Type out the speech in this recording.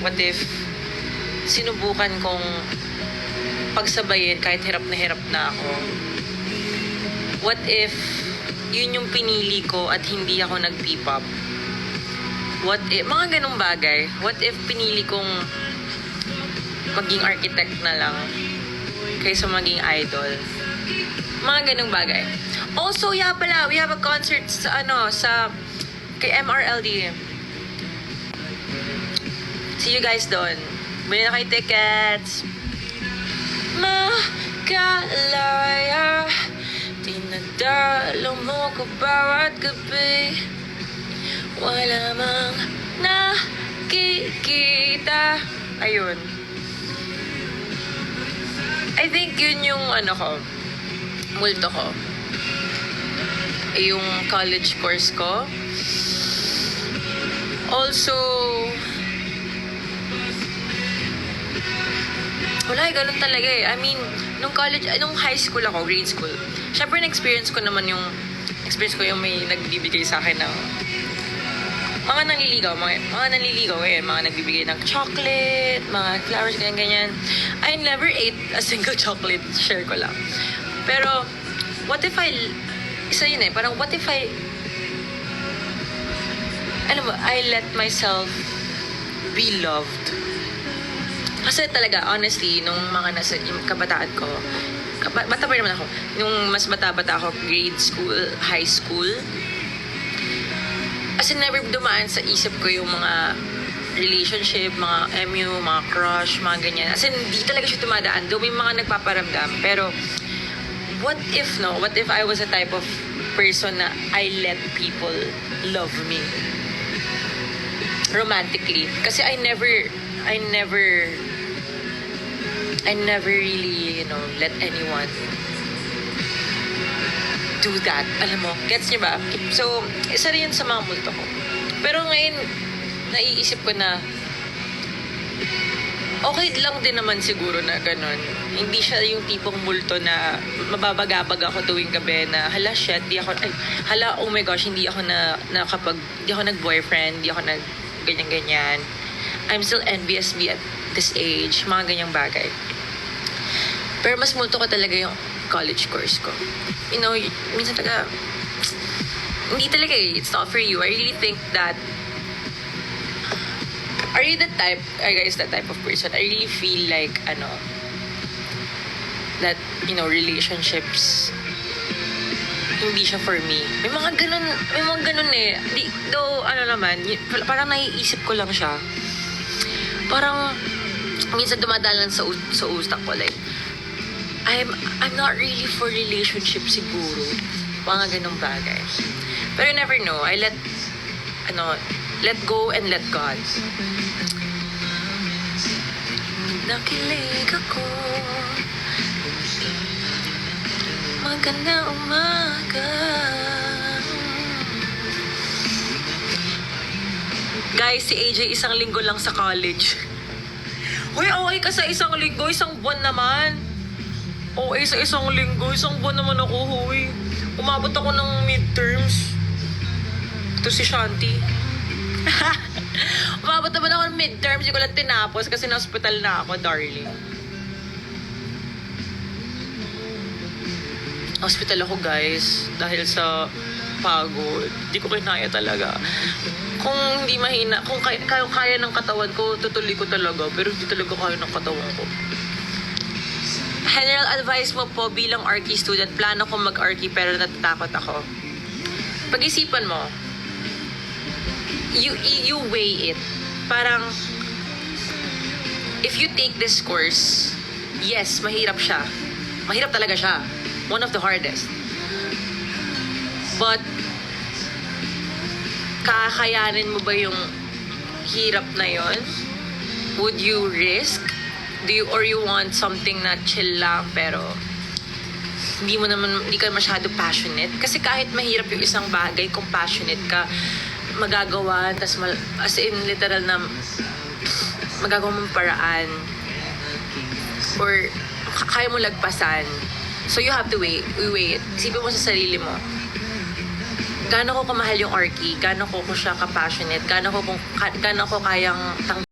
What if sinubukan kong pagsabayin kahit hirap na ako? What if yun yung pinili ko at hindi ako nag-P-pop? What if, mga ganong bagay. What if pinili kong maging architect na lang kaysa maging idol? Mga ganong bagay. Also, yeah pala, we have a concert sa kay MRLD. See you guys doon. Bili na kayo tickets. Makalaya, dinadalo mo ko bawat gabi. Wala mang nakikita. Ayun. I think yun yung multo ko. Yung college course ko. Also, wala, ganun talaga eh. I mean, nung high school ako, grade school, syempre na-experience ko naman yung may nagbibigay sa akin ng mga nanliligaw eh, mga nagbibigay ng chocolate, mga flowers, ganyan. I never ate a single chocolate, share ko lang. Pero, what if I let myself be loved. Kasi talaga, honestly, nung mga yung kabataan ko, bata pa naman ako, nung mas bata-bata ako, grade school, high school, as in never dumaan sa isip ko yung mga relationship, mga MU, mga crush, mga ganyan. As in, hindi talaga siya tumadaan. Though may mga nagpaparamdam. Pero, what if I was a type of person na I let people love me romantically? Kasi I never really, let anyone do that. Alam mo, gets niyo ba? So, isa rin yun sa mga multo ko. Pero ngayon, naiisip ko na okay lang din naman siguro na ganun. Hindi siya yung tipong multo na mababagabag ako tuwing gabi na oh my gosh, hindi ako nag-boyfriend, hindi ako ganyan-ganyan. I'm still envious at this age, mga ganyang bagay. Pero mas multo ko talaga yung college course ko. Minsan talaga, hindi talaga eh. It's not for you. I really think that, are you that type of person? I really feel like, that, relationships, hindi siya for me. May mga ganun eh. Parang naiisip ko lang siya. Parang, minsan dumadalan sa utak ko, like, I'm not really for relationship siguro. Mga ganung bagay. Pero you never know. I let go and let God. Nakilig ako. Magandang umaga. Guys, si AJ isang linggo lang sa college. Hoy, okay ka sa isang linggo, isang buwan naman. Okay, sa isang linggo, isang buwan naman ako, huy. Umabot ako ng midterms. Ito si Shanti. Umabot naman ako ng midterms, hindi ko lang tinapos kasi na-hospital na ako, darling. Hospital ako, guys, dahil sa pagod. Hindi ko kinaya talaga. Kung hindi mahina, kung kaya ng katawan ko, tutuloy ko talaga. Pero hindi talaga kaya ng katawan ko. General advice mo po bilang Archie student, plano ko mag-Archie pero natatakot ako. Pag-isipan mo, you weigh it. Parang, if you take this course, yes, mahirap siya. Mahirap talaga siya. One of the hardest. But, kakayanin mo ba yung hirap na yon? Would you risk? Or you want something na chill lang pero hindi ka masyado passionate? Kasi kahit mahirap yung isang bagay, kung passionate ka, magagawa, as in literal na magagawa mong paraan or kaya mo lagpasan. So you have to wait. Isipin mo sa sarili mo, gaano ko kamahal yung Archie, gaano ko siya ka-passionate, gaano ko kayang